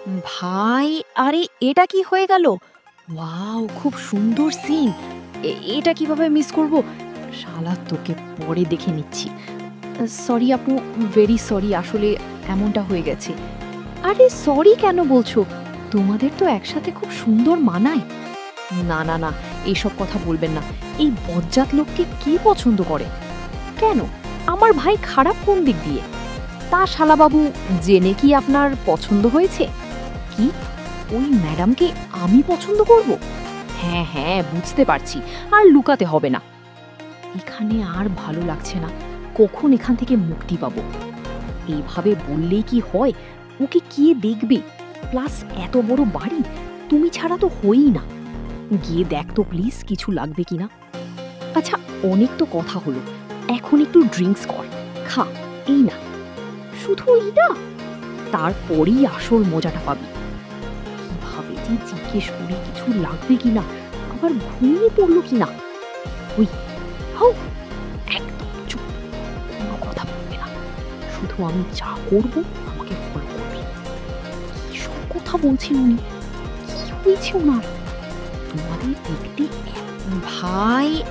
ভাই, আরে এটা কি হয়ে গেল? ওয়াও, খুব সুন্দর সিন। এটা কিভাবে মিস করব? শালা, তোকে পরে দেখে নিচ্ছি। সরি আপু, ভেরি সরি, আসলে এমনটা হয়ে গেছে। আরে সরি কেন বলছো? তোমাদের তো একসাথে খুব সুন্দর মানায়। না না না, এইসব কথা বলবেন না। এই বজ্জাত লোককে কে পছন্দ করে? কেন? আমার ভাই খারাপ কোন দিক দিয়ে? তা শালাবাবু, জেনে কি আপনার পছন্দ হয়েছে? কি? ওই ম্যাডামকে আমি পছন্দ করব? হ্যাঁ হ্যাঁ, বুঝতে পারছি। আর লুকাতে হবে না। এখানে আর ভালো লাগছে না। কখন এখান থেকে মুক্তি পাবো? এইভাবে বললেই কি হয়? ওকে কে দেখবে? প্লাস এত বড় বাড়ি, তুমি ছাড়া তো হইই না। গিয়ে দেখ তো প্লিজ, কিছু লাগবে কিনা। আচ্ছা, অনেক তো কথা হলো, এখন একটু ড্রিঙ্কস কর। খা, এই না। শুধু এইটা? তারপরেই আসল মজাটা পাবি। কিভাবে যে জিজ্ঞেস করি কিছু লাগবে কিনা, আবার ঘুমিয়ে পড়লো কিনা। ওই, হও, একদম চুপ, কোনো কথা বলবে না। শুধু আমি যা করব আমাকে ফলো করবে। কি সব কথা বলছেন উনি? কি হয়েছে ওনার? তোমাদের দেখতে ভাই